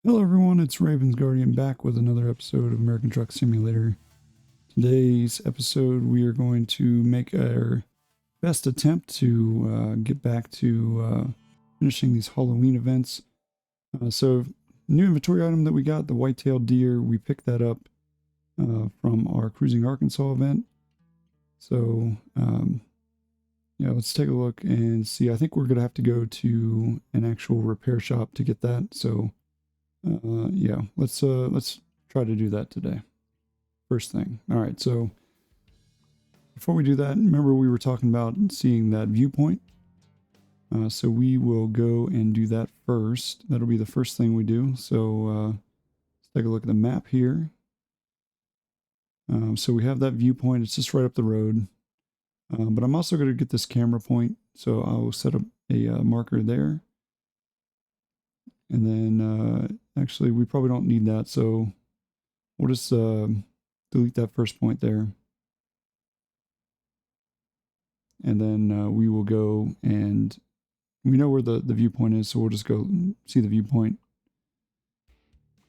Hello everyone, it's Ravens Guardian back with another episode of American Truck Simulator. Today's episode we are going to make our best attempt to get back to finishing these Hauloween events. So new inventory item that we got, the white-tailed deer, we picked that up from our Cruising Arkansas event. So yeah, let's take a look and see. I think we're going to have to go to an actual repair shop to get that. So yeah, let's try to do that today. First thing. All right, so before we do that, remember we were talking about seeing that viewpoint. So we will go and do that first. That'll be the first thing we do. So let's take a look at the map here. So we have that viewpoint. It's just right up the road. But I'm also going to get this camera point. So I'll set up a marker there. And then actually we probably don't need that. So we'll just delete that first point there. And then we will go and we know where the viewpoint is, so we'll just go see the viewpoint,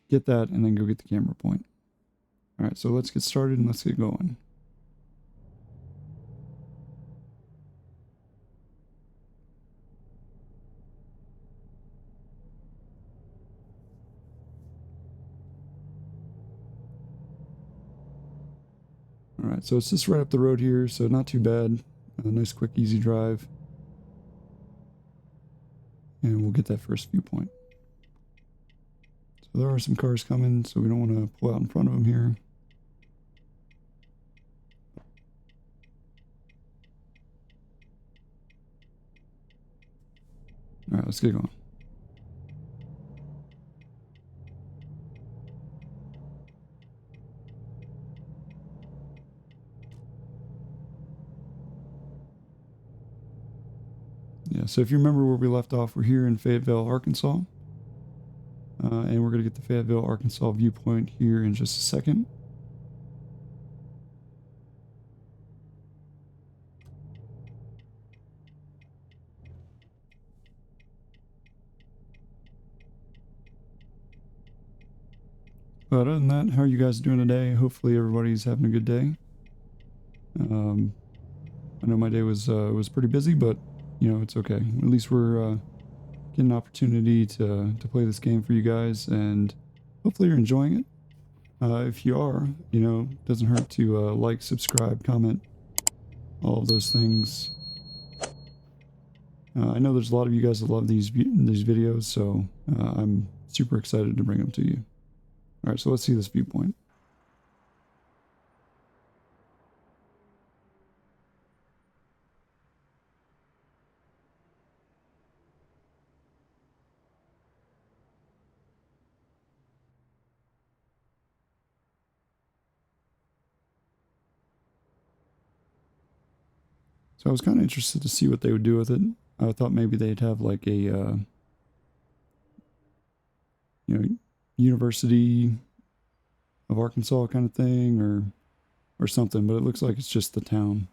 get that, and then go get the camera point. All right, so let's get started and let's get going. All right, so it's just right up the road here, so not too bad. A nice, quick, easy drive. And we'll get that first viewpoint. So there are some cars coming, so we don't want to pull out in front of them here. All right, let's get going. Yeah, so if you remember where we left off, we're here in Fayetteville, Arkansas. And we're going to get the Fayetteville, Arkansas viewpoint here in just a second. But other than that, how are you guys doing today? Hopefully everybody's having a good day. I know my day was pretty busy, but you know, it's okay. At least we're getting an opportunity to play this game for you guys, and hopefully you're enjoying it. If you are, you know, it doesn't hurt to like, subscribe, comment, all of those things. I know there's a lot of you guys that love these videos, so I'm super excited to bring them to you. All right, so let's see this viewpoint. So I was kind of interested to see what they would do with it. I thought maybe they'd have like a, you know, University of Arkansas kind of thing, or something. But it looks like it's just the town.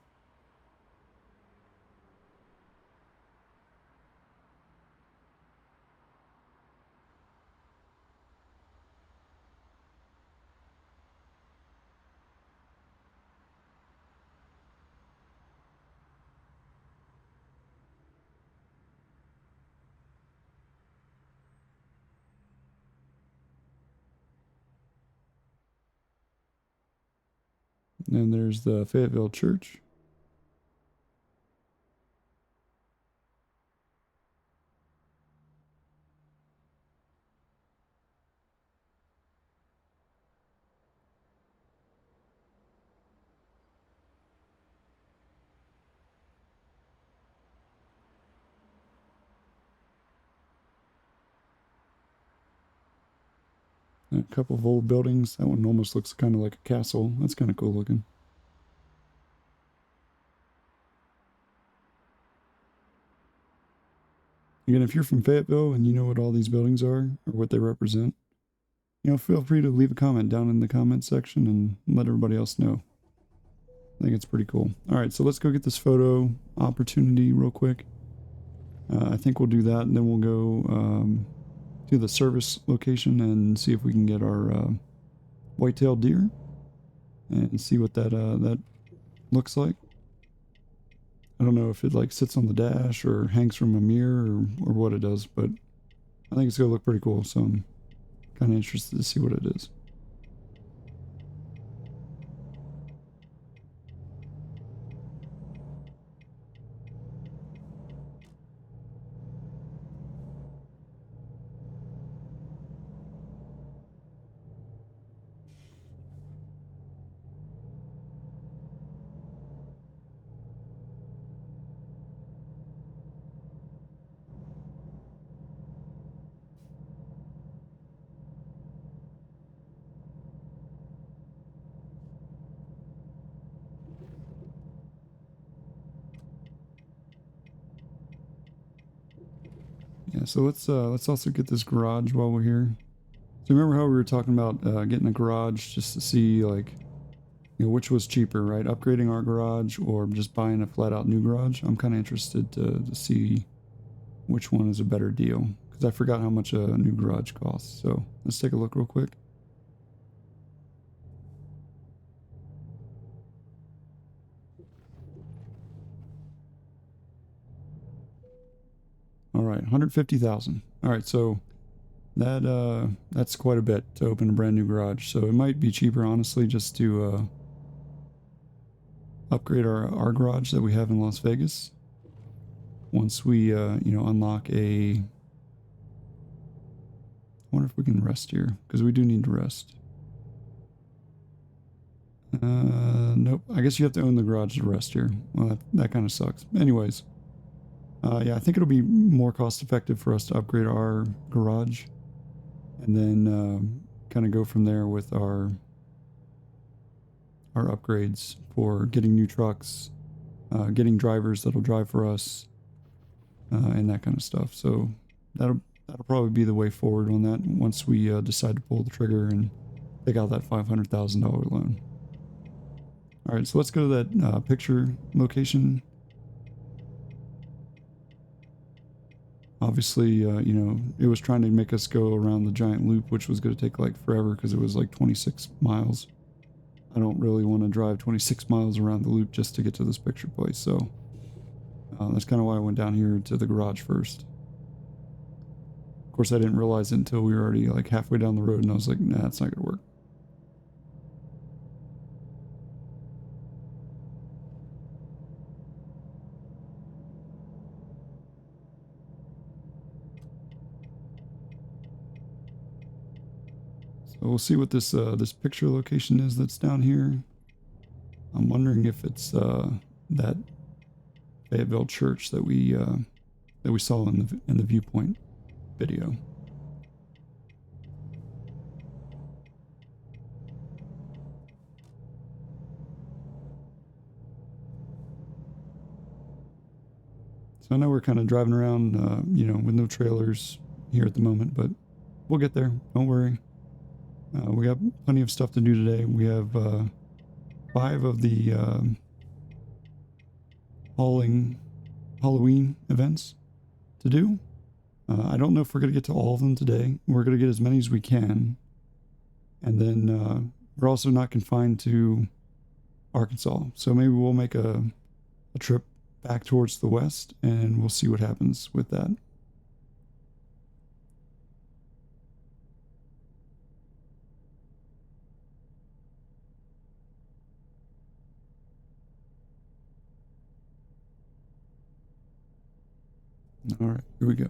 And then there's the Fayetteville Church. A couple of old buildings. That one almost looks kind of like a castle. That's kind of cool looking. Again, if you're from Fayetteville and you know what all these buildings are or what they represent, you know, feel free to leave a comment down in the comment section and let everybody else know. I think it's pretty cool. All right, so let's go get this photo opportunity real quick. I think we'll do that, and then we'll go to the service location and see if we can get our white-tailed deer and see what that looks like. I don't know if it like sits on the dash or hangs from a mirror or what it does, but I think it's gonna look pretty cool, so I'm kind of interested to see what it is. Yeah, so let's also get this garage while we're here. So remember how we were talking about getting a garage just to see like, you know, which was cheaper, right? Upgrading our garage or just buying a flat out new garage? I'm kind of interested to see which one is a better deal because I forgot how much a new garage costs. So let's take a look real quick. All right, 150,000. All right, so that's quite a bit to open a brand new garage. So it might be cheaper, honestly, just to upgrade our garage that we have in Las Vegas. Once we you know, unlock a. I wonder if we can rest here because we do need to rest. Nope. I guess you have to own the garage to rest here. Well, that kind of sucks. Anyways, yeah, I think it'll be more cost effective for us to upgrade our garage and then kind of go from there with our upgrades for getting new trucks, getting drivers that'll drive for us, and that kind of stuff. So that'll probably be the way forward on that once we decide to pull the trigger and take out that $500,000 loan. All right, so let's go to that picture location. Obviously, you know, it was trying to make us go around the giant loop, which was going to take like forever because it was like 26 miles. I don't really want to drive 26 miles around the loop just to get to this picture place, so that's kind of why I went down here to the garage first. Of course, I didn't realize it until we were already like halfway down the road, and I was like, nah, it's not going to work. So we'll see what this this picture location is that's down here. I'm wondering if it's that Fayetteville church that we saw in the viewpoint video. So I know we're kind of driving around, you know, with no trailers here at the moment, but we'll get there. Don't worry. We got plenty of stuff to do today. We have 5 of the Hauloween events to do. I don't know if we're going to get to all of them today. We're going to get as many as we can. And then we're also not confined to Arkansas. So maybe we'll make a trip back towards the west and we'll see what happens with that. All right, here we go.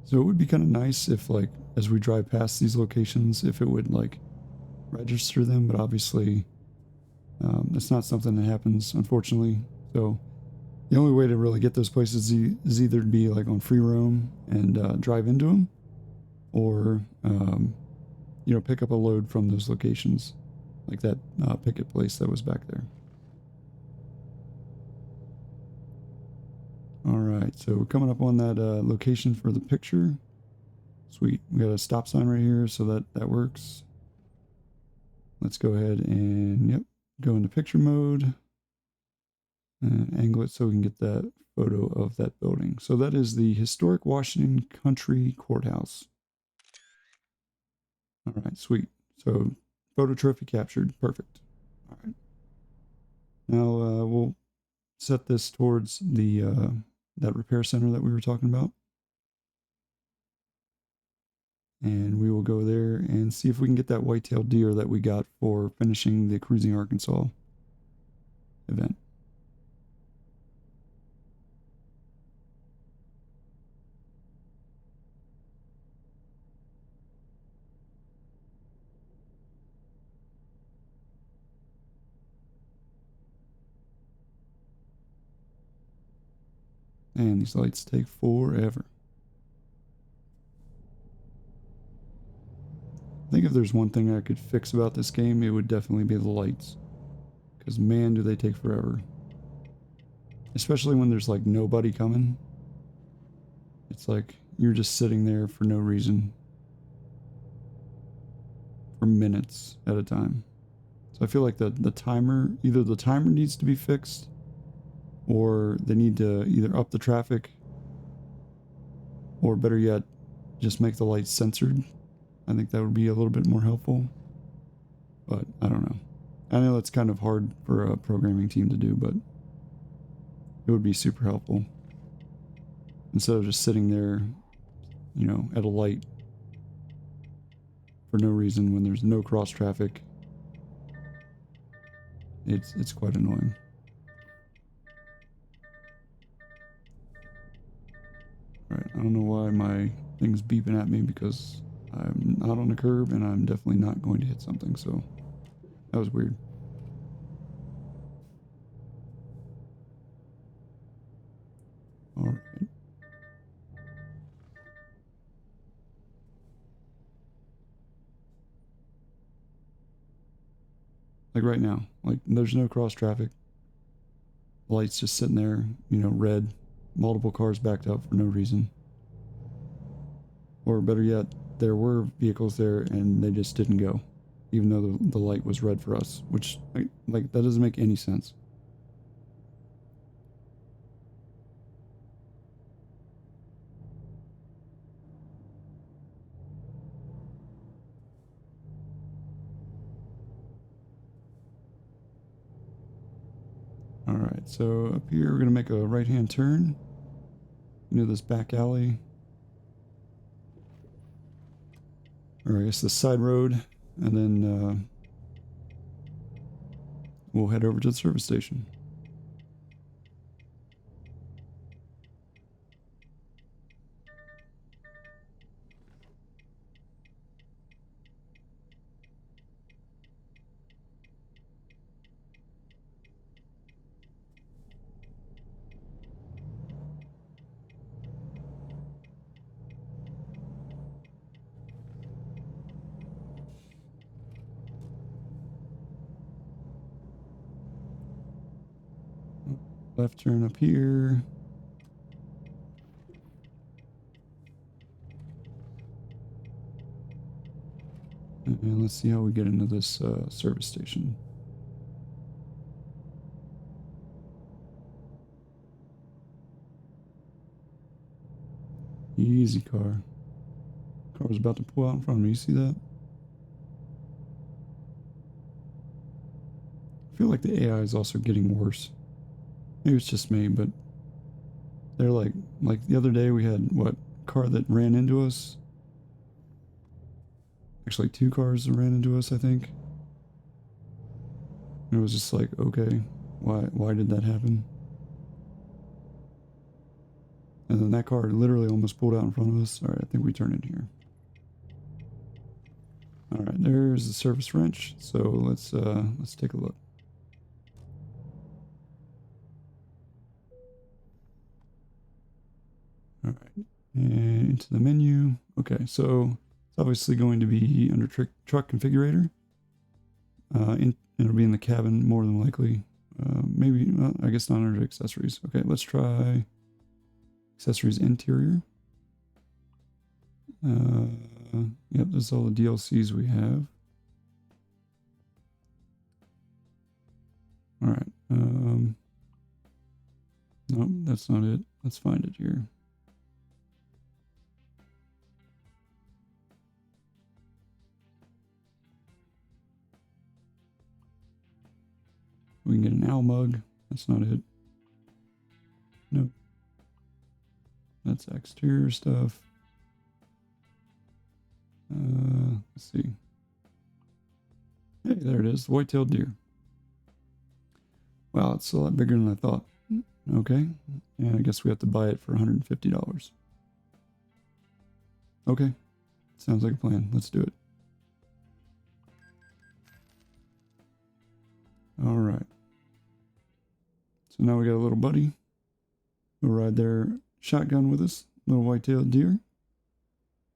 So it would be kind of nice if, like, as we drive past these locations, if it would, like, register them, but obviously it's not something that happens, unfortunately. So the only way to really get those places is either to be, like, on free roam and drive into them, or, you know, pick up a load from those locations, like that picket place that was back there. All right, so we're coming up on that location for the picture. Sweet, we got a stop sign right here, so that works. Let's go ahead and, yep, go into picture mode. and angle it so we can get that photo of that building. So that is the historic Washington Country Courthouse. All right, sweet. So photo trophy captured. Perfect. All right. Now we'll set this towards the that repair center that we were talking about. And we will go there and see if we can get that white-tailed deer that we got for finishing the Cruising Arkansas event. And these lights take forever. I think if there's one thing I could fix about this game, it would definitely be the lights. Because man, do they take forever. Especially when there's like nobody coming. It's like you're just sitting there for no reason. For minutes at a time. So I feel like the timer, either the timer needs to be fixed, or they need to either up the traffic, or better yet, just make the lights censored. I think that would be a little bit more helpful. But I don't know. I know it's kind of hard for a programming team to do, but it would be super helpful. Instead of just sitting there, you know, at a light for no reason when there's no cross traffic. It's quite annoying. Alright, I don't know why my thing's beeping at me because I'm not on the curb and I'm definitely not going to hit something, so that was weird. Alright. Like right now, like there's no cross traffic. Lights just sitting there, you know, red, multiple cars backed up for no reason. Or better yet, there were vehicles there and they just didn't go, even though the light was red for us, which, like that doesn't make any sense. Alright, so up here we're going to make a right-hand turn into this back alley. Or I guess the side road, and then we'll head over to the service station. Left turn up here. And let's see how we get into this service station. Easy car. Car was about to pull out in front of me. You see that? I feel like the AI is also getting worse. Maybe it's just me, but they're like the other day we had what car that ran into us. Actually, two cars that ran into us, I think. And it was just like, okay, why did that happen? And then that car literally almost pulled out in front of us. All right, I think we turn in here. All right, there's the service wrench. So let's take a look. All right, and into the menu. Okay, so it's obviously going to be under truck configurator. It'll be in the cabin more than likely. Maybe, I guess not under accessories. Okay, let's try accessories interior. Yep, that's all the DLCs we have. All right. Nope, that's not it. Let's find it here. We can get an owl mug. That's not it. Nope. That's exterior stuff. Let's see. Hey, there it is. The white-tailed deer. Wow, it's a lot bigger than I thought. Okay. And I guess we have to buy it for $150. Okay. Sounds like a plan. Let's do it. All right. So now we got a little buddy. We'll ride their shotgun with us. Little white-tailed deer.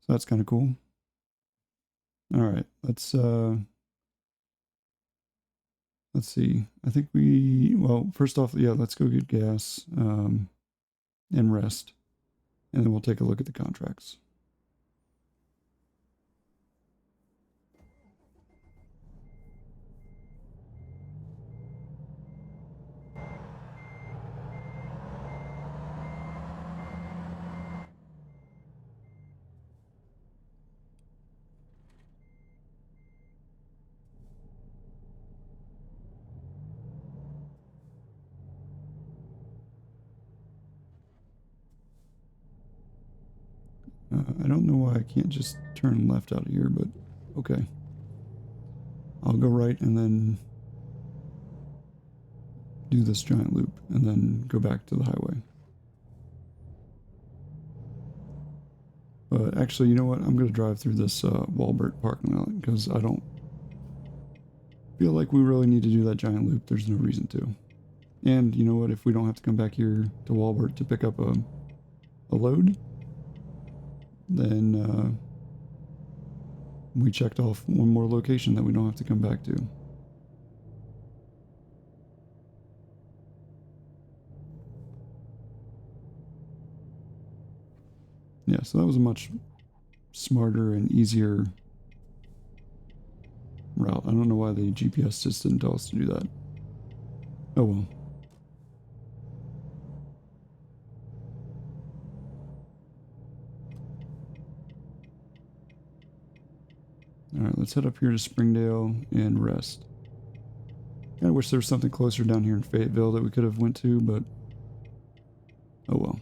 So that's kind of cool. All right. Let's see. I think well, first off, yeah, let's go get gas and rest. And then we'll take a look at the contracts. I don't know why I can't just turn left out of here, but okay. I'll go right and then do this giant loop and then go back to the highway. But actually, you know what? I'm going to drive through this Walbert parking lot because I don't feel like we really need to do that giant loop. There's no reason to. And you know what? If we don't have to come back here to Walbert to pick up a load, then we checked off one more location that we don't have to come back to. Yeah, so that was a much smarter and easier route. I don't know why the GPS just didn't tell us to do that. Oh well. Alright, let's head up here to Springdale and rest. I wish there was something closer down here in Fayetteville that we could have went to, but oh well.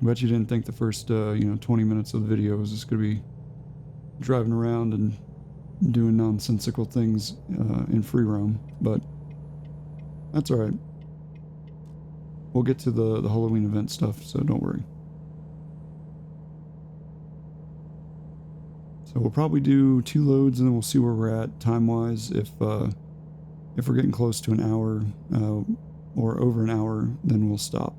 I bet you didn't think the first 20 minutes of the video was just going to be driving around and doing nonsensical things in free roam, but that's alright. We'll get to the Hauloween event stuff, so don't worry. So we'll probably do 2 loads and then we'll see where we're at time-wise. If we're getting close to an hour or over an hour, then we'll stop.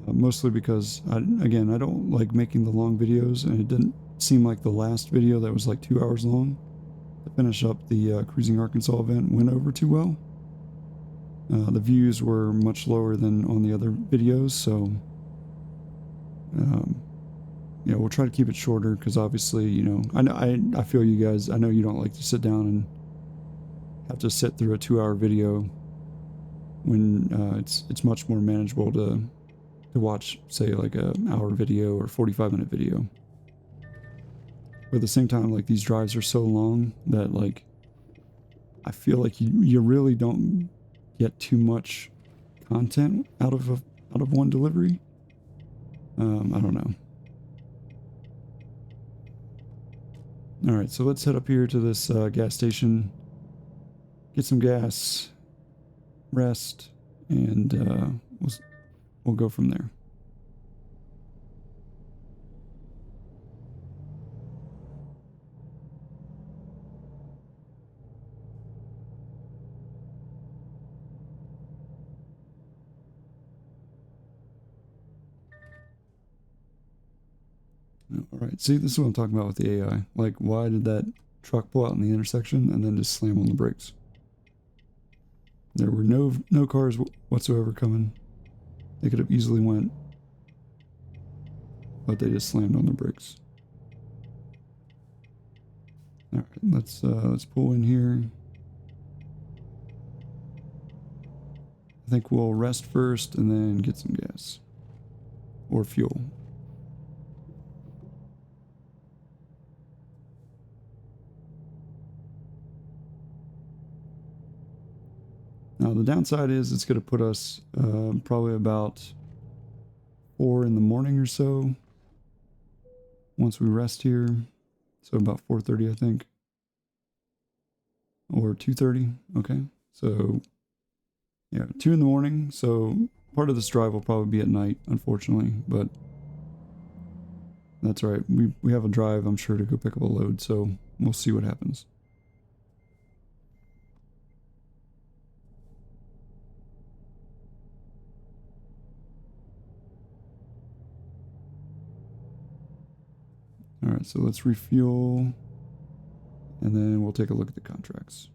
Mostly because, I don't like making the long videos, and it didn't seem like the last video that was like 2 hours long to finish up the Cruising Arkansas event went over too well. The views were much lower than on the other videos, so yeah, we'll try to keep it shorter because obviously, I feel you guys. I know you don't like to sit down and have to sit through a 2-hour video when it's much more manageable to watch, say, like an hour video or 45-minute video. But at the same time, like, these drives are so long that, like, I feel like you really don't get too much content out of one delivery. I don't know. All right, so let's head up here to this gas station, get some gas, rest, and we'll go from there. All right, see, this is what I'm talking about with the AI. Like, why did that truck pull out in the intersection and then just slam on the brakes? There were no cars whatsoever coming. They could have easily went, but they just slammed on the brakes. All right, let's pull in here. I think we'll rest first and then get some gas or fuel. Now the downside is it's going to put us probably about 4 in the morning or so once we rest here. So about 4:30, I think, or 2:30. Okay, so yeah, 2 in the morning. So part of this drive will probably be at night, unfortunately, but that's all right. We have a drive, I'm sure, to go pick up a load, so we'll see what happens. All right, so let's refuel, and then we'll take a look at the contracts.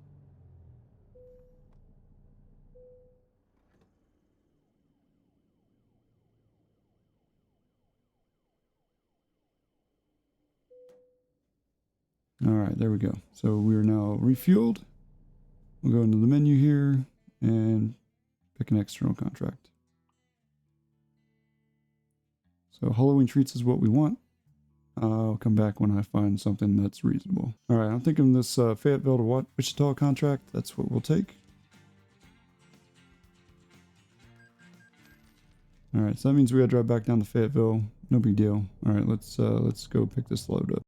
All right, there we go. So we are now refueled. We'll go into the menu here and pick an external contract. So Hauloween treats is what we want. I'll come back when I find something that's reasonable. All right, I'm thinking this Fayetteville to Wichita contract. That's what we'll take. All right, so that means we gotta drive back down to Fayetteville. No big deal. All right, let's go pick this load up.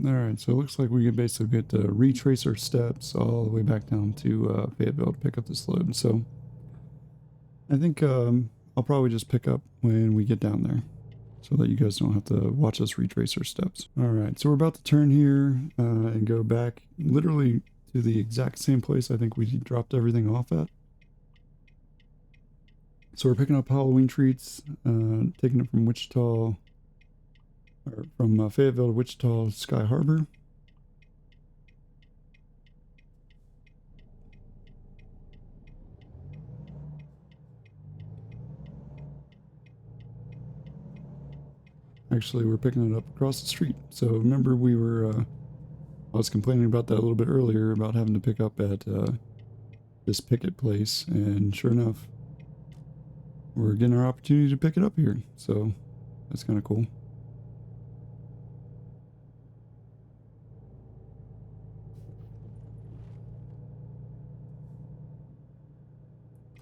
All right, so it looks like we can basically get to retrace our steps all the way back down to Fayetteville to pick up this load. So I think I'll probably just pick up when we get down there so that you guys don't have to watch us retrace our steps. All right, so we're about to turn here and go back literally to the exact same place I think we dropped everything off at. So we're picking up Hauloween treats, taking it from Wichita, or from Fayetteville to Wichita Sky Harbor. Actually, we're picking it up across the street. So remember I was complaining about that a little bit earlier about having to pick up at this picket place, and sure enough, we're getting our opportunity to pick it up here. So that's kind of cool.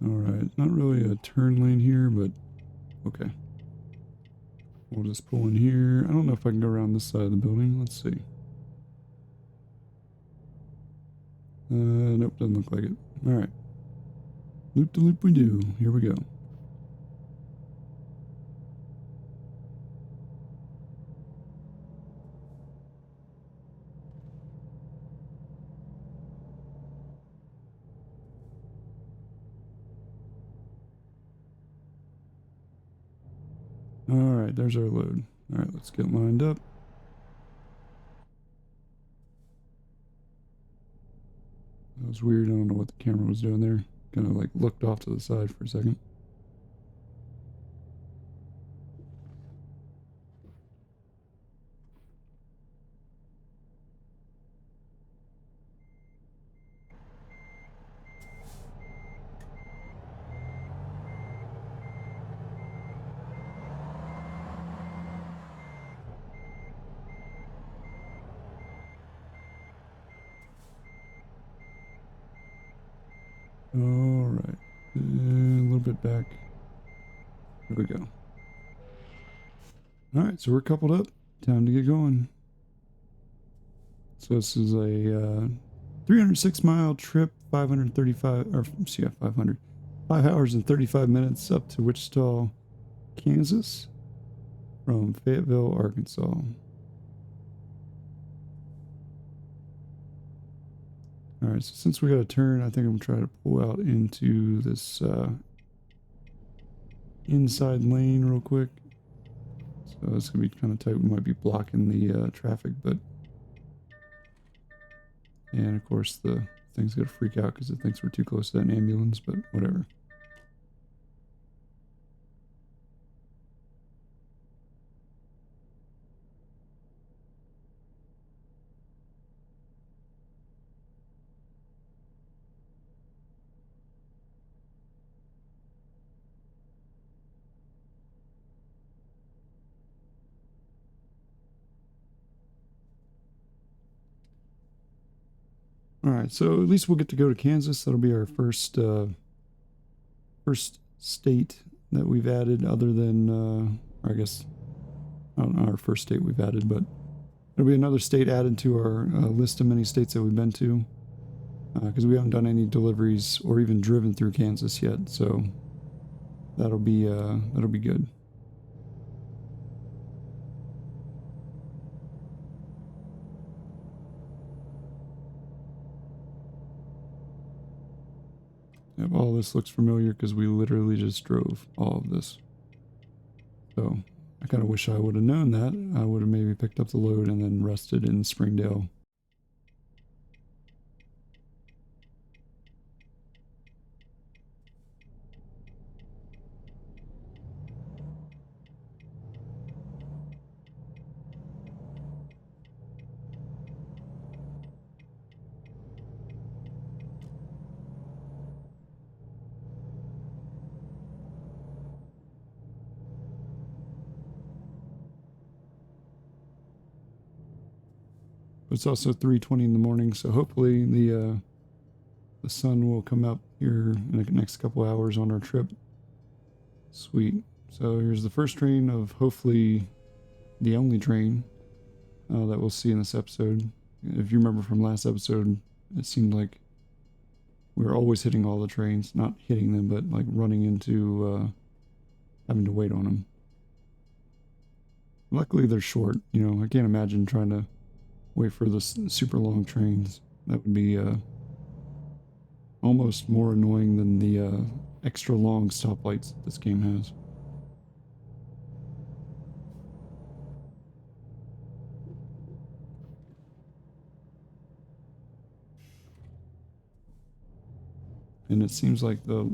All right, not really a turn lane here, but okay. We'll just pull in here. I don't know if I can go around this side of the building. Let's see. Nope, doesn't look like it. All right. Loop de loop we do. Here we go. All right, there's our load. All right, let's get lined up. That was weird. I don't know what the camera was doing there. Kind of like looked off to the side for a second. All right, a little bit back. Here we go. All right, so we're coupled up. Time to get going. So this is a 306-mile trip, 535, or yeah, 500. 5 hours and 35 minutes up to Wichita, Kansas from Fayetteville, Arkansas. All right, so since we got a turn, I think I'm trying to pull out into this inside lane real quick. So it's gonna be kind of tight. We might be blocking the traffic, but and of course the thing's gonna freak out because it thinks we're too close to that ambulance, but whatever. All right, so at least we'll get to go to Kansas. That'll be our first state that we've added, other than, or I guess, I don't know our first state we've added, but there'll be another state added to our list of many states that we've been to, because we haven't done any deliveries or even driven through Kansas yet. So that'll be good. Yep, all this looks familiar because we literally just drove all of this. So I kind of wish I would have known that. I would have maybe picked up the load and then rested in Springdale. It's also 3:20 in the morning, so hopefully the sun will come up here in the next couple hours on our trip. Sweet. So here's the first train of hopefully the only train that we'll see in this episode. If you remember from last episode, it seemed like we were always hitting all the trains, not hitting them, but like running into having to wait on them. Luckily, they're short. You know, I can't imagine trying to wait for the super long trains. That would be almost more annoying than the extra long stoplights this game has. And it seems like the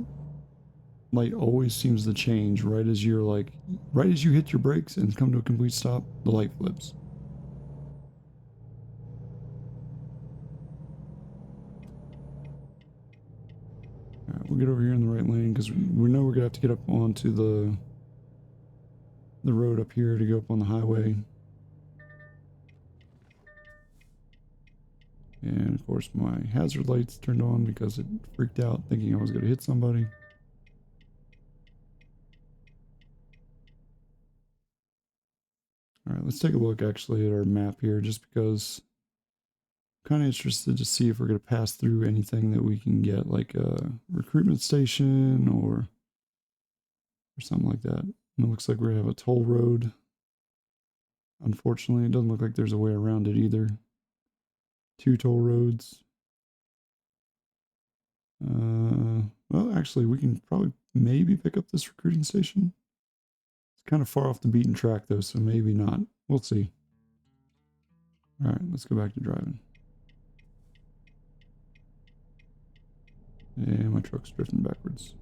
light always seems to change right as you hit your brakes and come to a complete stop, the light flips. Alright, we'll get over here in the right lane because we know we're gonna have to get up onto the road up here to go up on the highway. And of course my hazard lights turned on because it freaked out thinking I was going to hit somebody. Alright, let's take a look actually at our map here, just because I'm kind of interested to see if we're going to pass through anything that we can get, like a recruitment station or something like that. And it looks like we're going to have a toll road. Unfortunately, it doesn't look like there's a way around it either. 2 toll roads. Well, actually, we can probably maybe pick up this recruiting station. It's kind of far off the beaten track, though, so maybe not. We'll see. All right, let's go back to driving. And my truck's drifting backwards.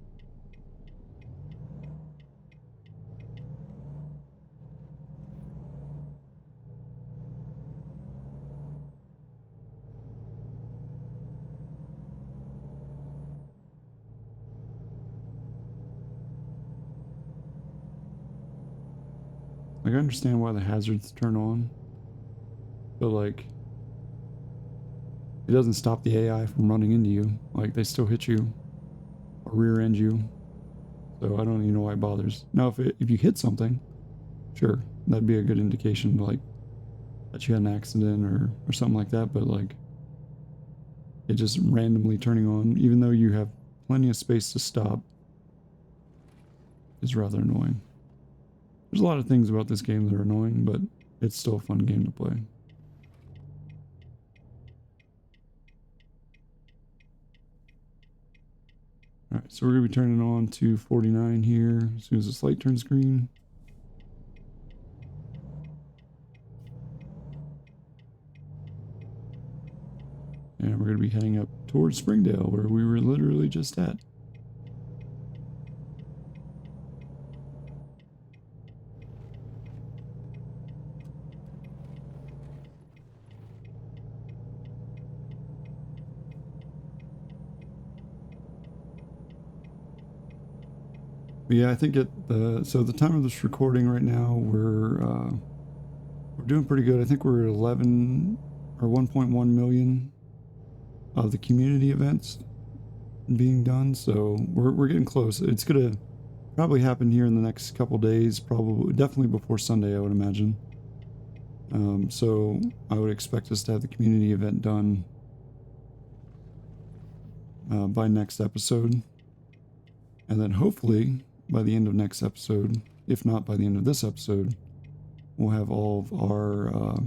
Like, I understand why the hazards turn on, but like, it doesn't stop the AI from running into you. Like, they still hit you or rear end you. So I don't even know why it bothers. Now, if you hit something, sure, that'd be a good indication, like, that you had an accident or something like that. But like, it just randomly turning on, even though you have plenty of space to stop, is rather annoying. There's a lot of things about this game that are annoying, but it's still a fun game to play. Alright, so we're going to be turning on to 49 here as soon as this light turns green. And we're going to be heading up towards Springdale, where we were literally just at. But yeah, I think so the time of this recording right now, we're doing pretty good. I think we're at 11 or 1.1 million of the community events being done, so we're getting close. It's gonna probably happen here in the next couple days, probably definitely before Sunday, I would imagine. So I would expect us to have the community event done by next episode, and then hopefully by the end of next episode, if not by the end of this episode, we'll have all of our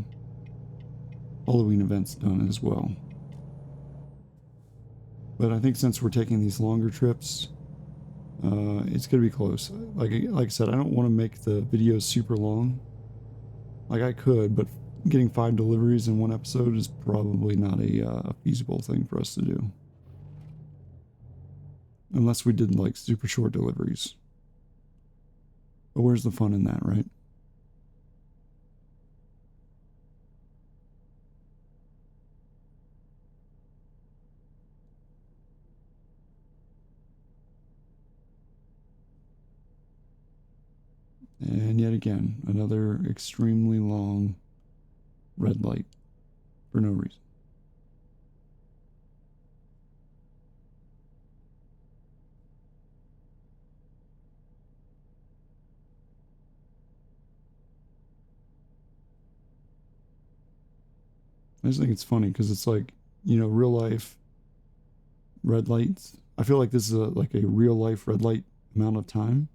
Halloween events done as well. But I think since we're taking these longer trips, it's gonna be close. Like I said, I don't want to make the videos super long. Like I could, but getting 5 deliveries in one episode is probably not a feasible thing for us to do. Unless we did like super short deliveries. But where's the fun in that, right? And yet again, another extremely long red light for no reason. I just think it's funny because it's like, real life red lights. I feel like this is like a real life red light amount of time.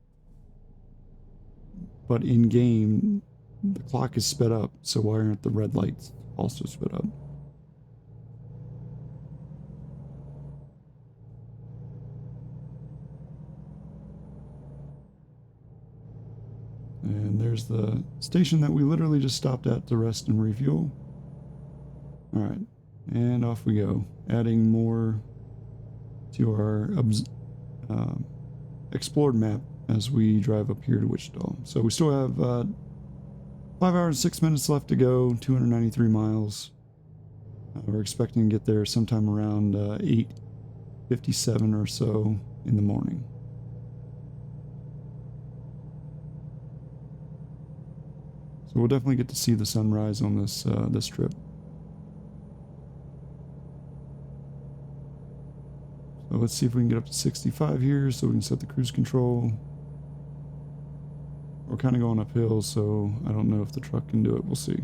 But in game, the clock is sped up, so why aren't the red lights also sped up? And there's the station that we literally just stopped at to rest and refuel. Alright, and off we go, adding more to our explored map as we drive up here to Wichita. So we still have 5 hours and 6 minutes left to go, 293 miles. We're expecting to get there sometime around 8:57 or so in the morning. So we'll definitely get to see the sunrise on this trip. So let's see if we can get up to 65 here so we can set the cruise control. We're kind of going uphill, so I don't know if the truck can do it. We'll see.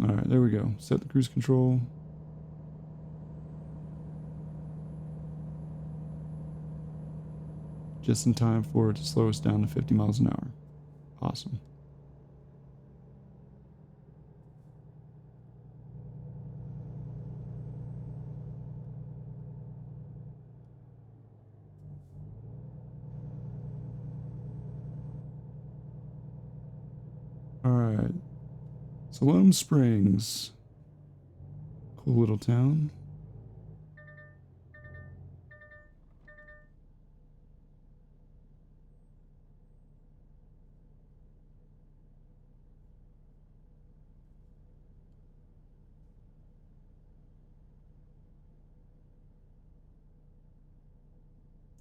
Alright, there we go. Set the cruise control. Just in time for it to slow us down to 50 miles an hour. Awesome. Alright. Siloam Springs. Cool little town.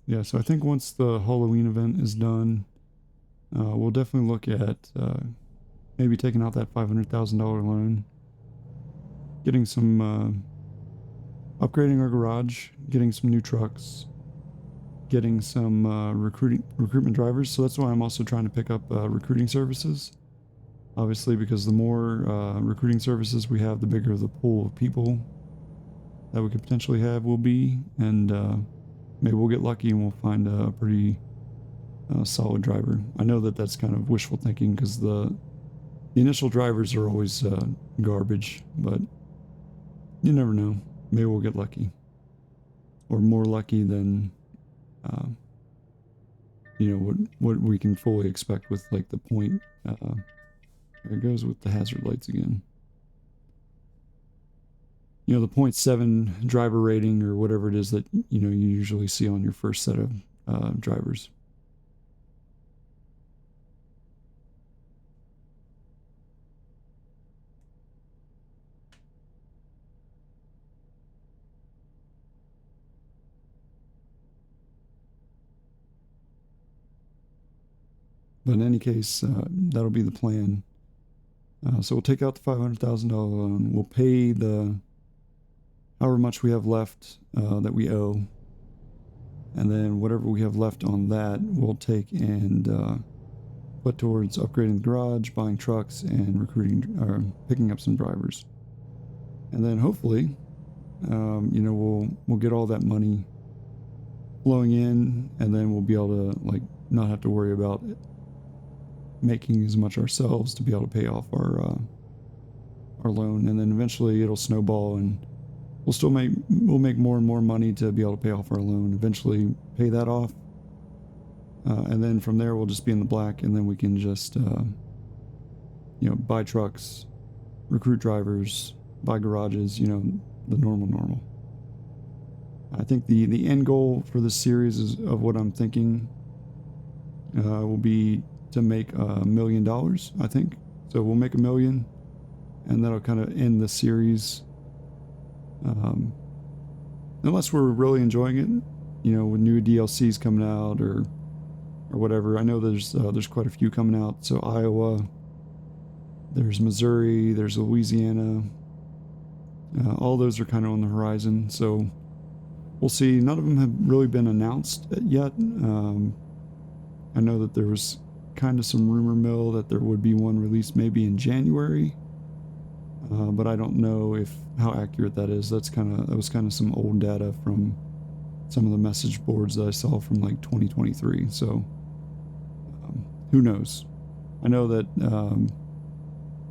Yeah, so I think once the Hauloween event is done, we'll definitely look at maybe taking out that $500,000 loan, getting some, upgrading our garage, getting some new trucks, getting some recruitment drivers. So that's why I'm also trying to pick up recruiting services. Obviously, because the more recruiting services we have, the bigger the pool of people that we could potentially have will be, and maybe we'll get lucky and we'll find a pretty solid driver. I know that that's kind of wishful thinking because the initial drivers are always garbage, but you never know. Maybe we'll get lucky, or more lucky than what we can fully expect with like the point. There it goes with the hazard lights again. The 0.7 driver rating or whatever it is that you usually see on your first set of drivers. But in any case, that'll be the plan. So we'll take out the $500,000 loan. We'll pay the however much we have left that we owe, and then whatever we have left on that, we'll take and put towards upgrading the garage, buying trucks, and recruiting or picking up some drivers. And then hopefully, we'll get all that money flowing in, and then we'll be able to like not have to worry about making as much ourselves to be able to pay off our loan. And then eventually it'll snowball, and we'll make more and more money to be able to pay off our loan. Eventually pay that off, and then from there we'll just be in the black, and then we can just buy trucks, recruit drivers, buy garages, the normal. I think the end goal for this series is of what I'm thinking will be to make $1 million, I think. So we'll make $1 million, and that'll kind of end the series. Unless we're really enjoying it, with new DLCs coming out or whatever. I know there's quite a few coming out. So Iowa, there's Missouri, there's Louisiana. All those are kind of on the horizon. So we'll see. None of them have really been announced yet. I know that there was kind of some rumor mill that there would be one released maybe in January, but I don't know how accurate that is. That was kind of some old data from some of the message boards that I saw from like 2023. So who knows? I know that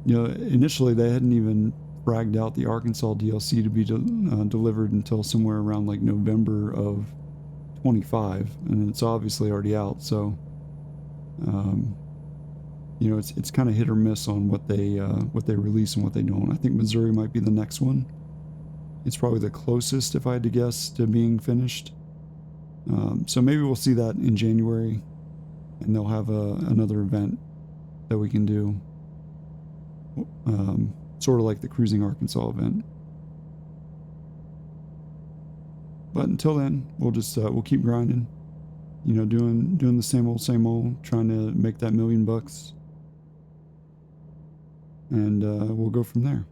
initially they hadn't even bragged out the Arkansas DLC to be delivered until somewhere around like November of 25, and it's obviously already out. So it's kind of hit or miss on what they release and what they don't. I think Missouri might be the next one. It's probably the closest, if I had to guess, to being finished. So maybe we'll see that in January, and they'll have another event that we can do, sort of like the Cruising Arkansas event. But until then, we'll keep grinding. Doing the same old, trying to make that $1 million, and we'll go from there.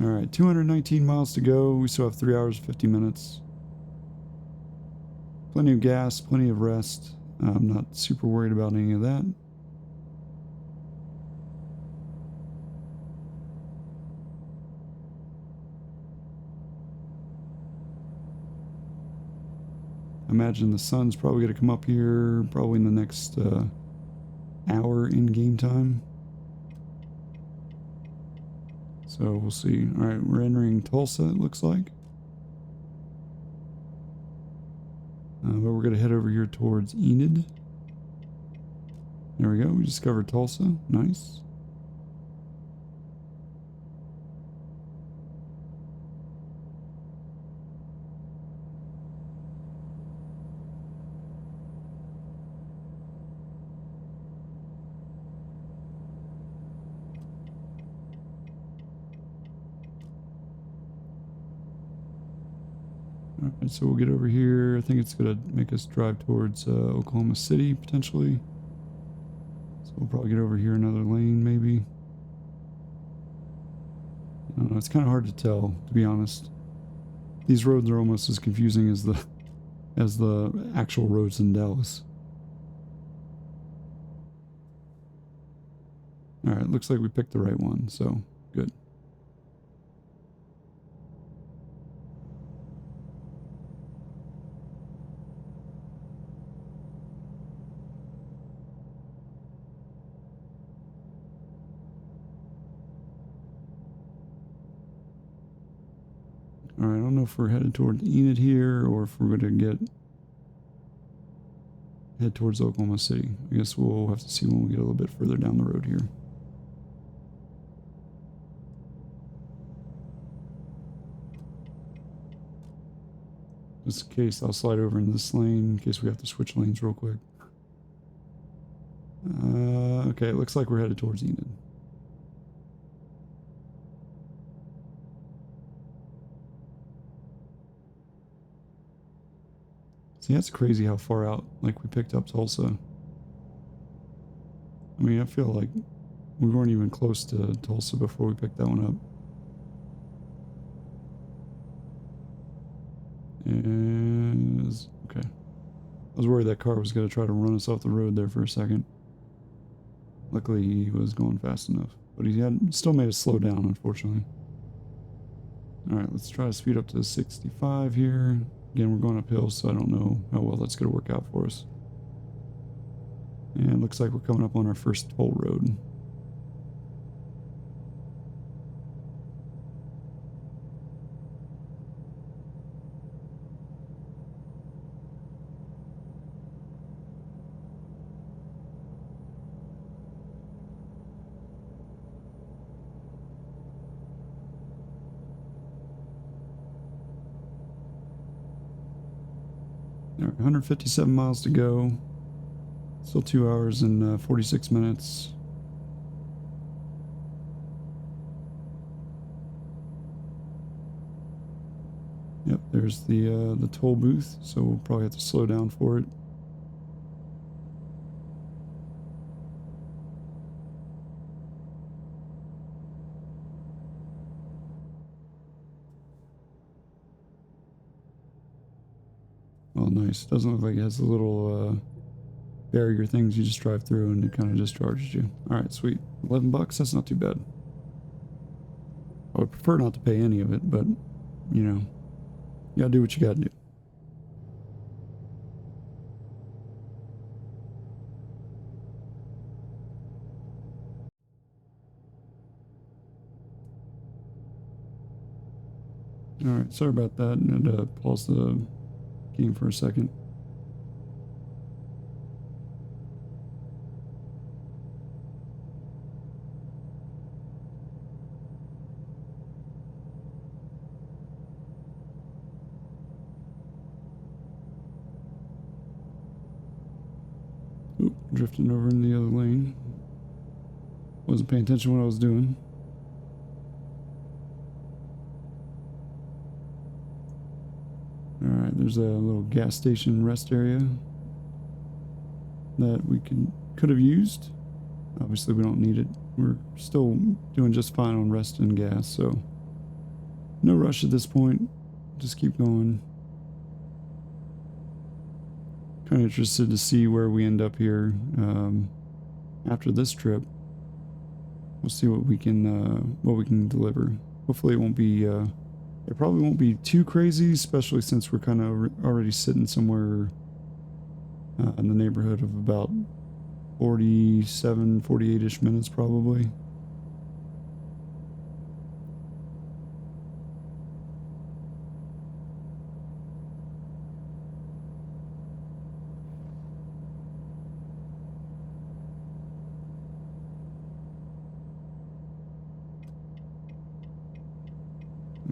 All right, 219 miles to go. We still have 3 hours, 50 minutes. Plenty of gas, plenty of rest. I'm not super worried about any of that. I imagine the sun's probably going to come up here probably in the next hour in game time. So we'll see. All right, we're entering Tulsa, it looks like. But we're going to head over here towards Enid. There we go. We discovered Tulsa. Nice. Alright, so we'll get over here. I think it's going to make us drive towards Oklahoma City, potentially. So we'll probably get over here another lane, maybe. I don't know, it's kind of hard to tell, to be honest. These roads are almost as confusing as the actual roads in Dallas. Alright, looks like we picked the right one, so good. Alright, I don't know if we're headed toward Enid here or if we're going to head towards Oklahoma City. I guess we'll have to see when we get a little bit further down the road here. Just in case, I'll slide over in this lane in case we have to switch lanes real quick. Okay, it looks like we're headed towards Enid. See, that's crazy how far out, like, we picked up Tulsa. I mean, I feel like we weren't even close to Tulsa before we picked that one up. And okay. I was worried that car was going to try to run us off the road there for a second. Luckily, he was going fast enough. But he had still made us slow down, unfortunately. Alright, let's try to speed up to 65 here. Again, we're going uphill, so I don't know how well that's going to work out for us. And it looks like we're coming up on our first toll road. All right, 157 miles to go. Still 2 hours and 46 minutes. Yep, there's the toll booth, so we'll probably have to slow down for it. Oh, nice. Doesn't look like it has the little barrier things you just drive through and it kind of just charges you. All right, sweet. $11, that's not too bad. I would prefer not to pay any of it, but, you know, you gotta do what you gotta do. All right, sorry about that. I had to pause the game for a second. Oop, drifting over in the other lane. Wasn't paying attention to what I was doing. Alright, there's a little gas station rest area that we could have used. Obviously we don't need it. We're still doing just fine on rest and gas, so no rush at this point. Just keep going. Kind of interested to see where we end up here after this trip. We'll see what we can deliver. Hopefully it won't be it probably won't be too crazy, especially since we're kind of already sitting somewhere in the neighborhood of about 47, 48-ish minutes probably.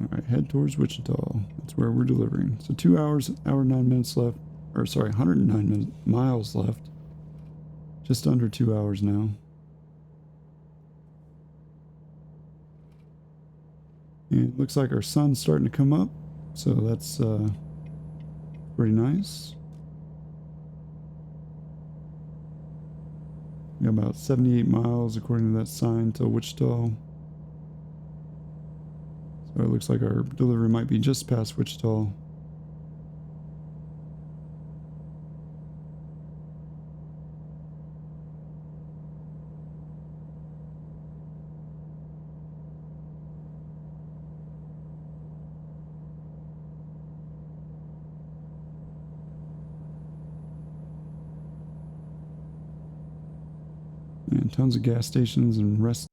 Alright, head towards Wichita. That's where we're delivering. So 2 hours, hour 9 minutes left. Or sorry, 109 miles left. Just under 2 hours now. And it looks like our sun's starting to come up. So that's pretty nice. We got about 78 miles according to that sign to Wichita. So it looks like our delivery might be just past Wichita. And tons of gas stations and rest.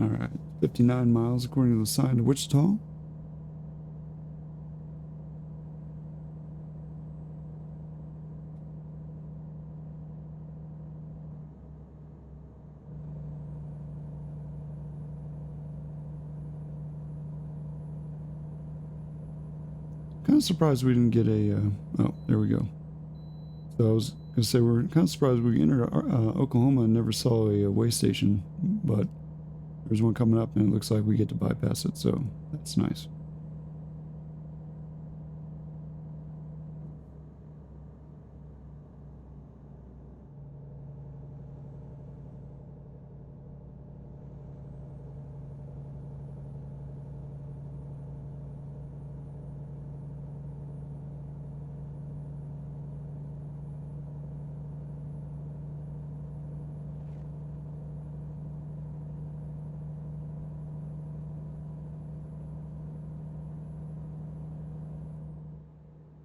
All right, 59 miles according to the sign to Wichita. kind of surprised we didn't get a, oh, there we go. So I was going to say, we're kind of surprised we entered Oklahoma and never saw a way station, but there's one coming up and it looks like we get to bypass it, so that's nice.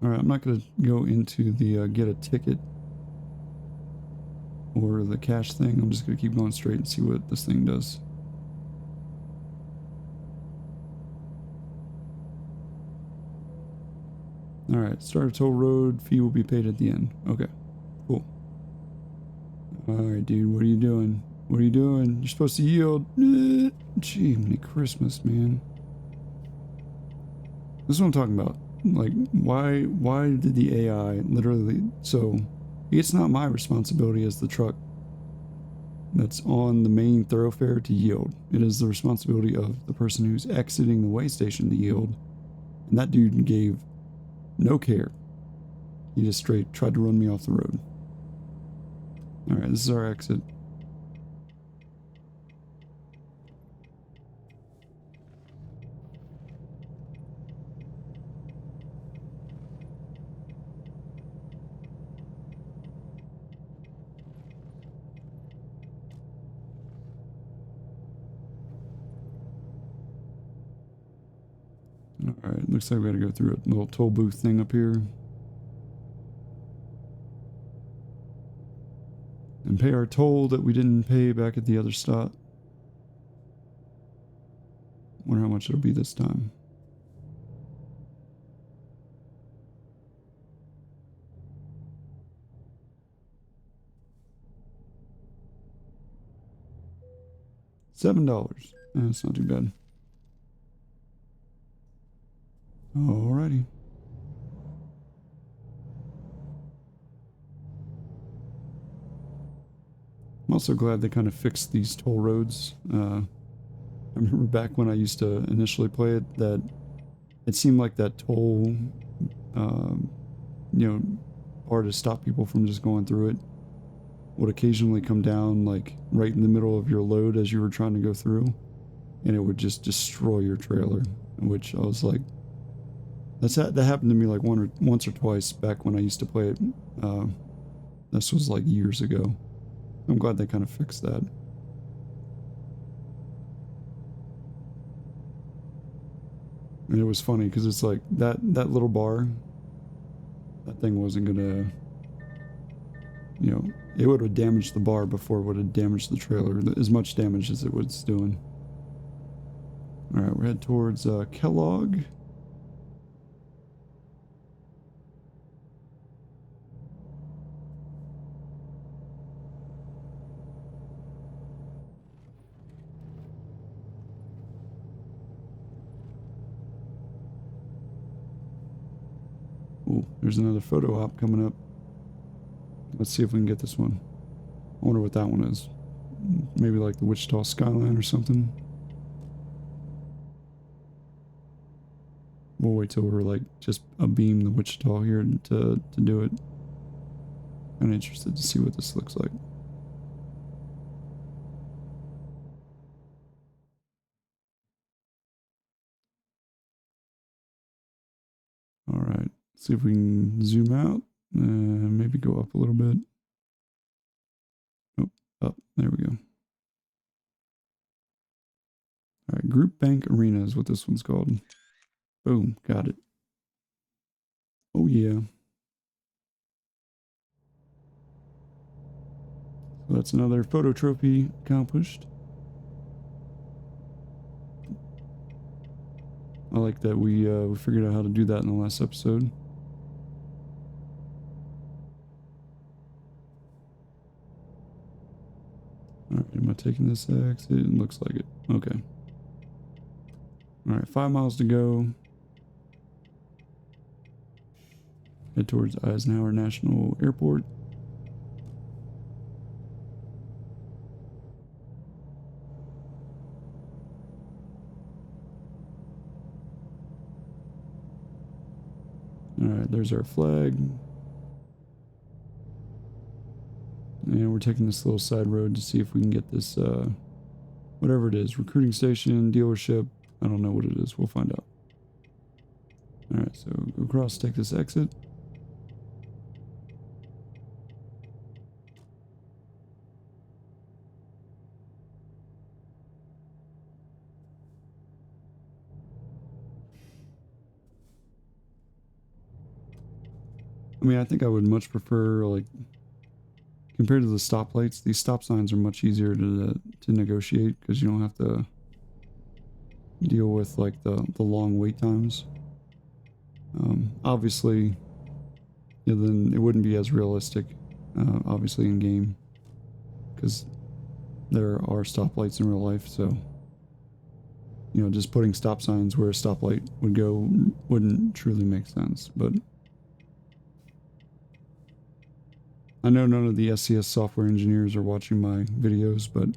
Alright, I'm not going to go into the get a ticket or the cash thing. I'm just going to keep going straight and see what this thing does. Alright, start a toll road. Fee will be paid at the end. Okay, cool. Alright, dude, what are you doing? What are you doing? You're supposed to yield. Gee, many Christmas, man. This is what I'm talking about. Like, why did the AI literally, so it's not my responsibility as the truck that's on the main thoroughfare to yield. It is the responsibility of the person who's exiting the way station to yield. And that dude gave no care. He just straight tried to run me off the road. Alright, this is our exit. Alright, looks like we gotta go through a little toll booth thing up here. And pay our toll that we didn't pay back at the other stop. Wonder how much it'll be this time. $7. That's not too bad. Alrighty. I'm also glad they kind of fixed these toll roads. I remember back when I used to initially play it, that it seemed like that toll, you know, bar to stop people from just going through it would occasionally come down like right in the middle of your load as you were trying to go through, and it would just destroy your trailer. Which I was like, that happened to me like once or twice back when I used to play it. This was like years ago. I'm glad they kind of fixed that. And it was funny because it's like that little bar, that thing wasn't gonna, you know, it would have damaged the bar before it would have damaged the trailer, as much damage as it was doing. Alright, we're headed towards Kellogg. Ooh, there's another photo op coming up. Let's see if we can get this one. I wonder what that one is. Maybe like the Wichita skyline or something. We'll wait till we're like just abeam the Wichita here to do it. I'm interested to see what this looks like. Alright, see if we can zoom out and maybe go up a little bit. Oh, up. There we go. Alright, Group Bank Arena is what this one's called. Boom, got it. Oh yeah. So that's another photo trophy accomplished. I like that we figured out how to do that in the last episode. Alright, am I taking this exit? It looks like it. Okay. Alright, 5 miles to go. head towards Eisenhower National Airport. Alright, there's our flag. And we're taking this little side road to see if we can get this, whatever it is, recruiting station, dealership. I don't know what it is. We'll find out. Alright, so go across, take this exit. I mean, I think I would much prefer, like, compared to the stoplights, these stop signs are much easier to negotiate because you don't have to deal with, like, the long wait times. Obviously, yeah, then it wouldn't be as realistic, obviously, in game, because there are stoplights in real life, so, you know, just putting stop signs where a stoplight would go wouldn't truly make sense, but I know none of the SCS software engineers are watching my videos, but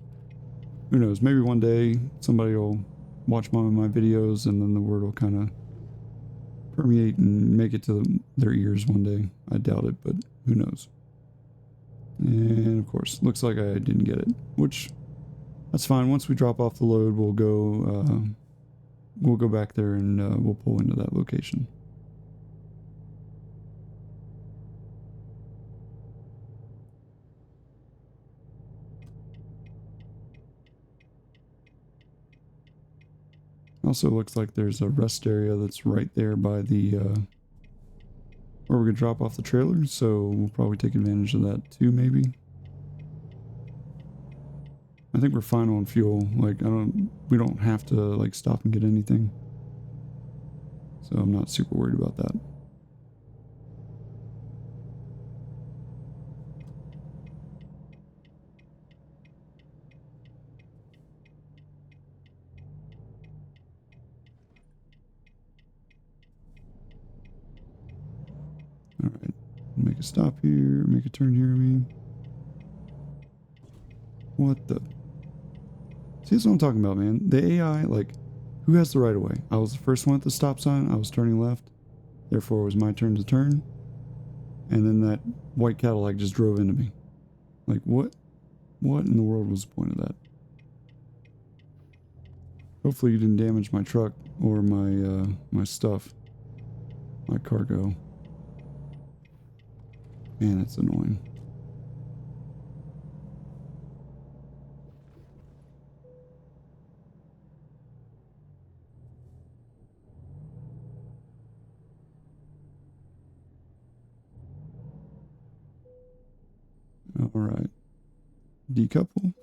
who knows, maybe one day somebody will watch one of my videos and then the word will kind of permeate and make it to their ears one day. I doubt it, but who knows. And of course, looks like I didn't get it, which that's fine. Once we drop off the load, we'll go back there and we'll pull into that location. Also looks like there's a rest area that's right there by the where we're gonna drop off the trailer, so we'll probably take advantage of that too, maybe. I think we're fine on fuel. Like, we don't have to, like, stop and get anything. So I'm not super worried about that. Alright, make a stop here, make a turn here, I mean. What the? See, that's what I'm talking about, man. The AI, like, who has the right of way? I was the first one at the stop sign, I was turning left, therefore it was my turn to turn, and then that white Cadillac just drove into me. Like, what in the world was the point of that? Hopefully you didn't damage my truck or my my stuff, my cargo. Man, that's annoying. All right, decouple.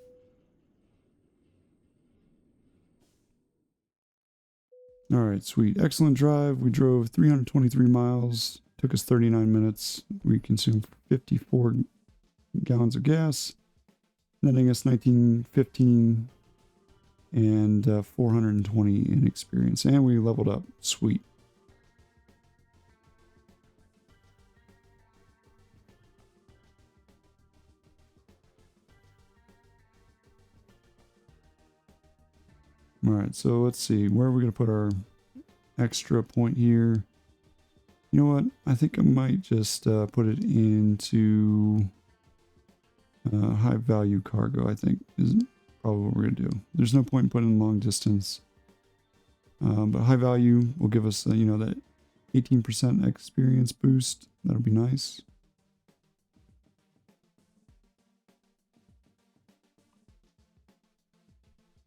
All right, sweet. Excellent drive. We drove 323 miles. Took us 39 minutes. We consumed 54 gallons of gas, netting us 1915 and 420 in experience. And we leveled up. Sweet. All right, so let's see. Where are we going to put our extra point here? You know what? I think I might just put it into high value cargo, I think, is probably what we're going to do. There's no point in putting long distance. But high value will give us, you know, that 18% experience boost. That'll be nice.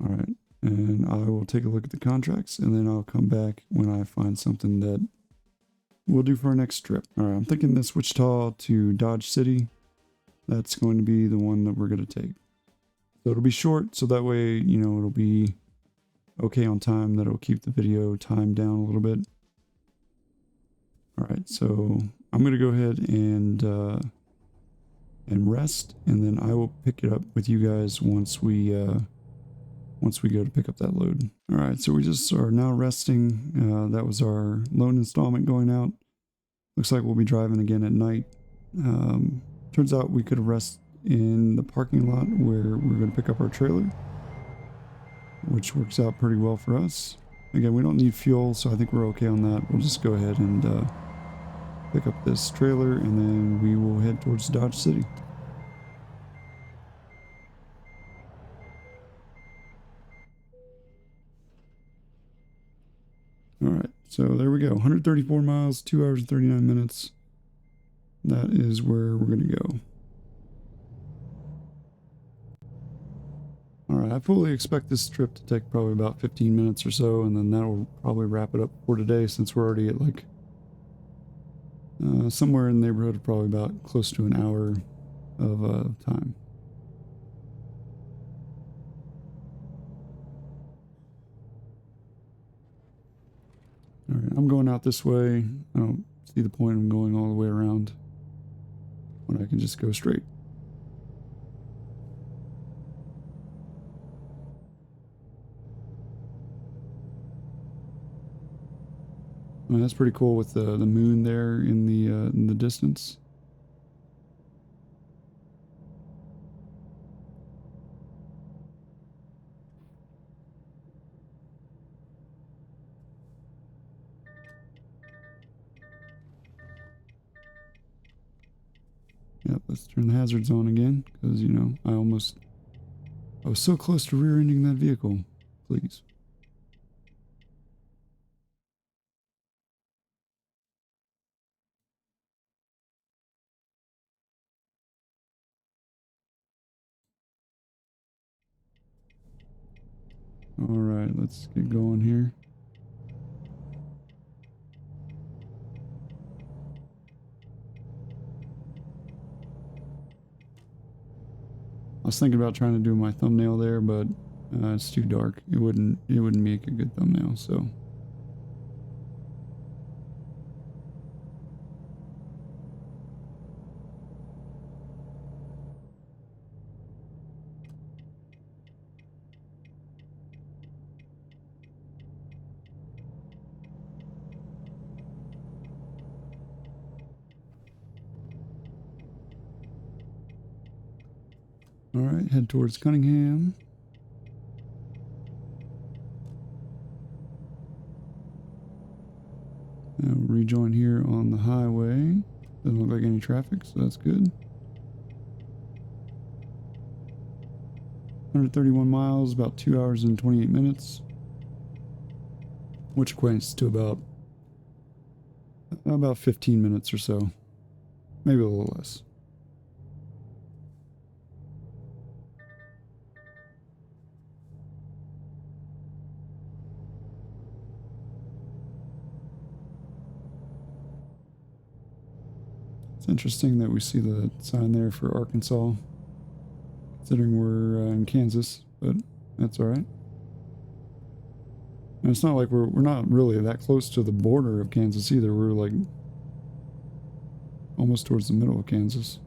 All right. And I will take a look at the contracts and then I'll come back when I find something that we'll do for our next trip. All right, I'm thinking this Wichita to Dodge City. That's going to be the one that we're going to take. So it'll be short, so that way, you know, it'll be okay on time. That'll keep the video time down a little bit. All right, so I'm going to go ahead and rest, and then I will pick it up with you guys once we go to pick up that load. All right, so we just are now resting. That was our loan installment going out. Looks like we'll be driving again at night. Turns out we could rest in the parking lot where we're going to pick up our trailer, which works out pretty well for us. Again, we don't need fuel, so I think we're okay on that. We'll just go ahead and pick up this trailer, and then we will head towards Dodge City. Alright, so there we go. 134 miles, 2 hours and 39 minutes. That is where we're going to go. Alright, I fully expect this trip to take probably about 15 minutes or so, and then that'll probably wrap it up for today, since we're already at like somewhere in the neighborhood of probably about close to an hour of time. Alright, I'm going out this way. I don't see the point of going all the way around when I can just go straight. And that's pretty cool with the moon there in the distance. Yep, let's turn the hazards on again, because, you know, I was so close to rear-ending that vehicle. Please. Alright, let's get going here. I was thinking about trying to do my thumbnail there, but it's too dark. It wouldn't make a good thumbnail, so. Alright, head towards Cunningham. Now rejoin here on the highway. Doesn't look like any traffic, so that's good. 131 miles, about 2 hours and 28 minutes. Which equates to about 15 minutes or so. Maybe a little less. It's interesting that we see the sign there for Arkansas, considering we're in Kansas, but that's alright. And it's not like we're not really that close to the border of Kansas either. We're like almost towards the middle of Kansas.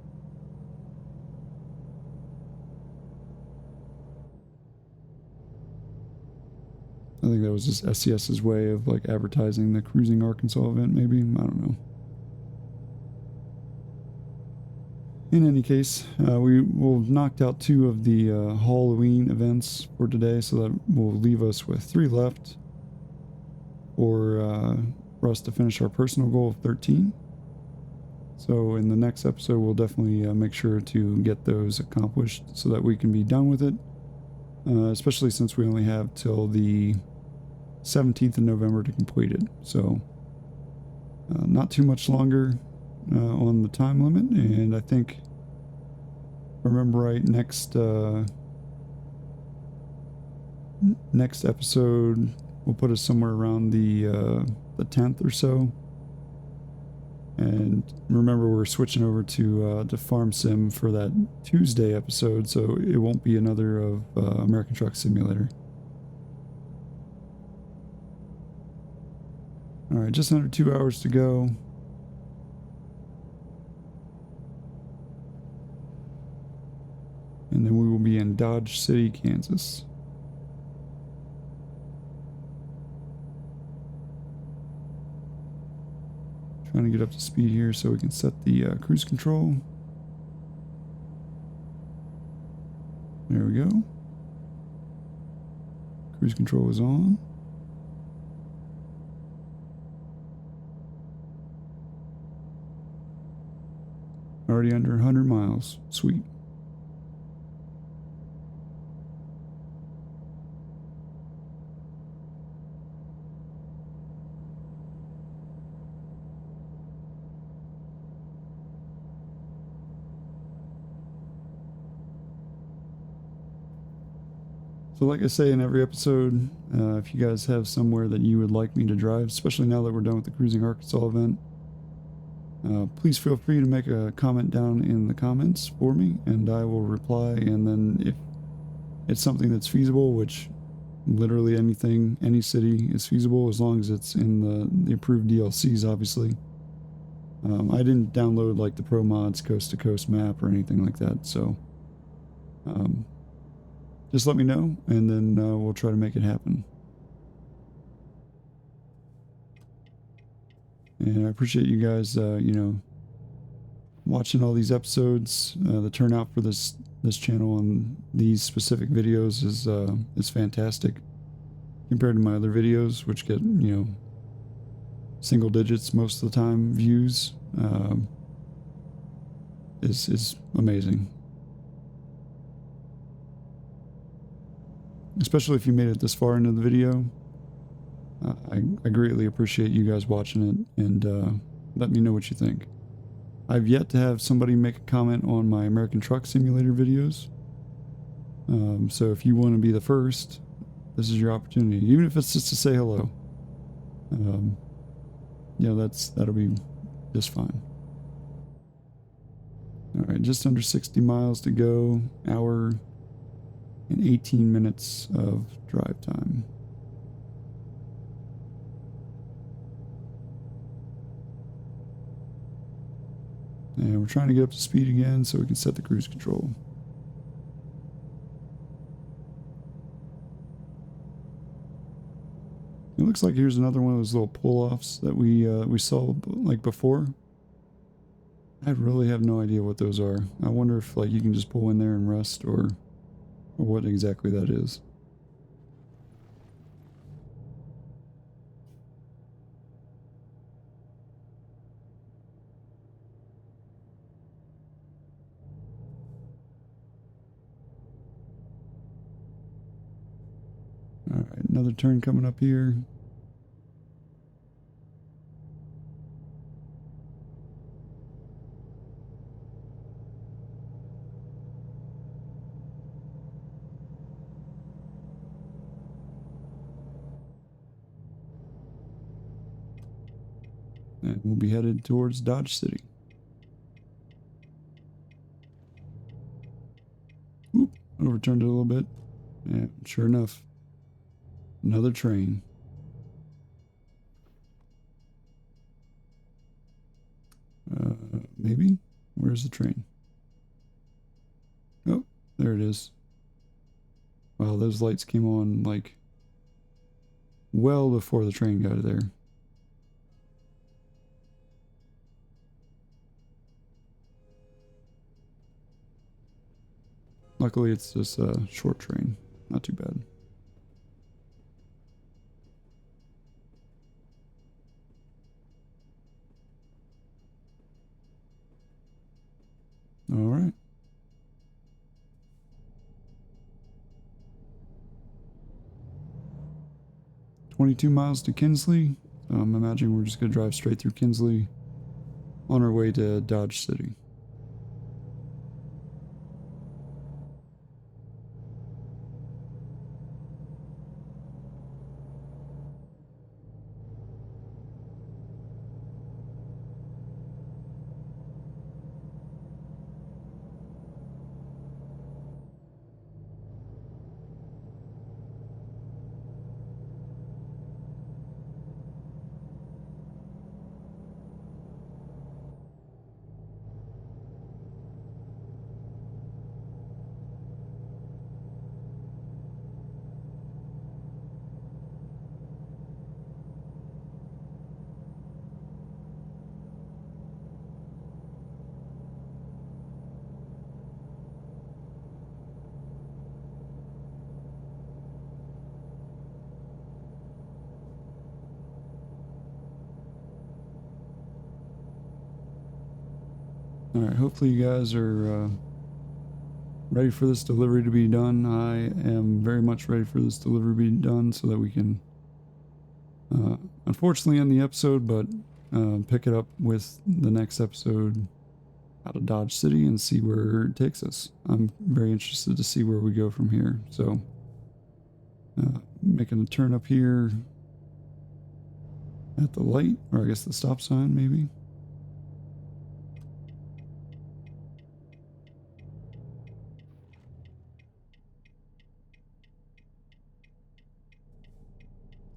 I think that was just SCS's way of like advertising the Cruising Arkansas event, maybe. I don't know. In any case, we will knocked out 2 of the Hauloween events for today, so that will leave us with 3 left for us to finish our personal goal of 13. So in the next episode, we'll definitely make sure to get those accomplished so that we can be done with it, especially since we only have till the 17th of November to complete it. So not too much longer on the time limit, and I think, if I remember right, next episode will put us somewhere around the 10th or so. And remember, we're switching over to Farm Sim for that Tuesday episode, so it won't be another of American Truck Simulator. Alright, just under 2 hours to go. And then we will be in Dodge City, Kansas. Trying to get up to speed here so we can set the cruise control. There we go. Cruise control is on. Already under 100 miles. Sweet. So like I say in every episode, if you guys have somewhere that you would like me to drive, especially now that we're done with the Cruising Arkansas event, please feel free to make a comment down in the comments for me, and I will reply. And then if it's something that's feasible, which literally anything, any city is feasible as long as it's in the approved DLCs, obviously. I didn't download like the Pro Mods Coast to Coast map or anything like that, so just let me know, and then we'll try to make it happen. And I appreciate you guys, watching all these episodes. The turnout for this channel on these specific videos is fantastic compared to my other videos, which get single digits most of the time views. Is amazing, especially if you made it this far into the video. I greatly appreciate you guys watching it, and let me know what you think. I've yet to have somebody make a comment on my American Truck Simulator videos. So if you want to be the first, this is your opportunity, even if it's just to say hello. That'll be just fine. All right, just under 60 miles to go, hour and 18 minutes of drive time. And we're trying to get up to speed again so we can set the cruise control. It looks like here's another one of those little pull-offs that we saw like before. I really have no idea what those are. I wonder if like you can just pull in there and rest, or what exactly that is. All right, another turn coming up here. And we'll be headed towards Dodge City. Oop, overturned it a little bit. Yeah, sure enough. Another train. Maybe? Where's the train? Oh, there it is. Wow, those lights came on like well before the train got there. Luckily, it's just a short train. Not too bad. All right. 22 miles to Kinsley. I'm imagining we're just going to drive straight through Kinsley on our way to Dodge City. Alright, hopefully you guys are ready for this delivery to be done. I am very much ready for this delivery to be done so that we can unfortunately end the episode, but pick it up with the next episode out of Dodge City and see where it takes us. I'm very interested to see where we go from here. So making a turn up here at the light, or I guess the stop sign maybe.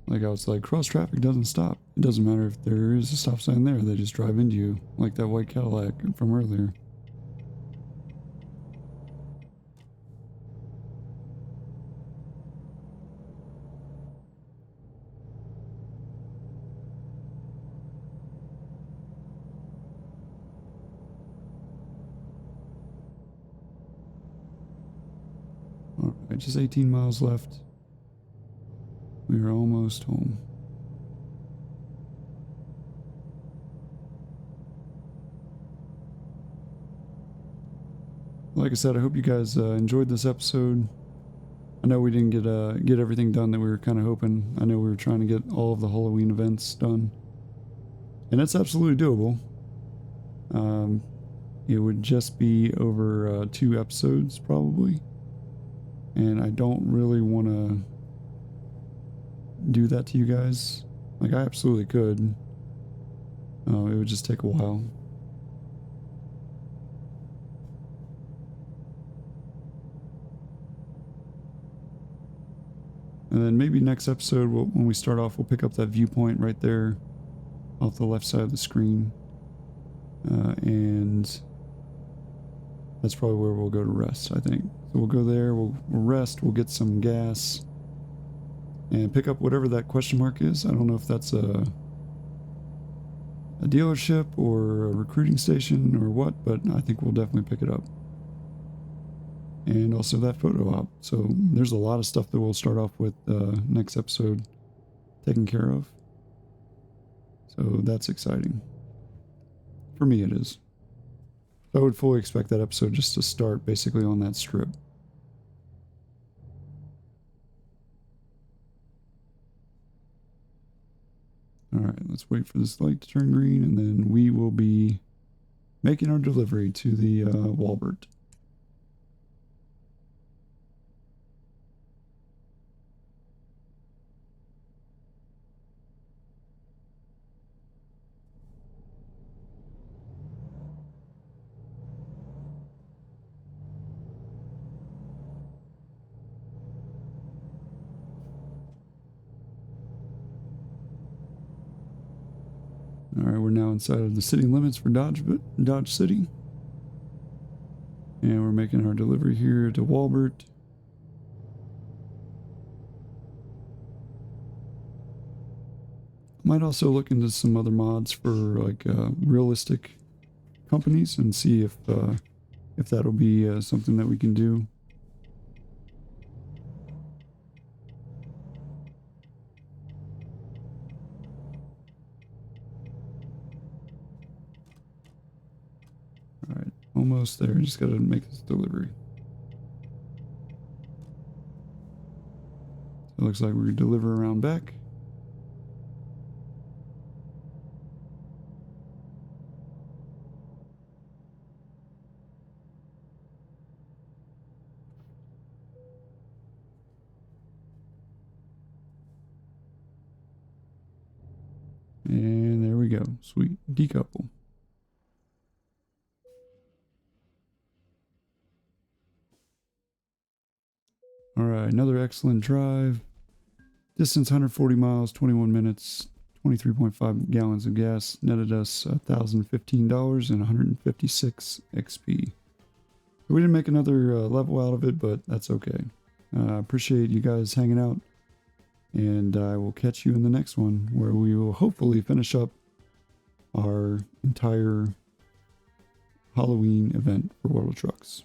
Like I was like, cross traffic doesn't stop. It doesn't matter if there is a stop sign there, they just drive into you, like that white Cadillac from earlier. Alright, just 18 miles left. We are almost home. Like I said, I hope you guys enjoyed this episode. I know we didn't get everything done that we were kind of hoping. I know we were trying to get all of the Hauloween events done, and it's absolutely doable. It would just be over 2 episodes probably, and I don't really want to do that to you guys. Like I absolutely could. It would just take a while. And then maybe next episode, when we start off, we'll pick up that viewpoint right there off the left side of the screen. And that's probably where we'll go to rest, I think. So we'll go there, we'll rest, we'll get some gas, and pick up whatever that question mark is. I don't know if that's a dealership or a recruiting station or what, but I think we'll definitely pick it up. And also that photo op. So there's a lot of stuff that we'll start off with next episode taken care of. So that's exciting. For me, it is. So I would fully expect that episode just to start basically on that strip. Alright, let's wait for this light to turn green, and then we will be making our delivery to the Walbert. Alright, we're now inside of the city limits for Dodge City. And we're making our delivery here to Walbert. Might also look into some other mods for like realistic companies and see if that'll be something that we can do. Alright, almost there. Just gotta make this delivery. So it looks like we deliver around back. And there we go. Sweet. Decouple. Alright, another excellent drive. Distance 140 miles, 21 minutes, 23.5 gallons of gas. Netted us $1,015 and 156 XP. We didn't make another level out of it, but that's okay. Appreciate you guys hanging out. And I will catch you in the next one, where we will hopefully finish up our entire Hauloween event for World of Trucks.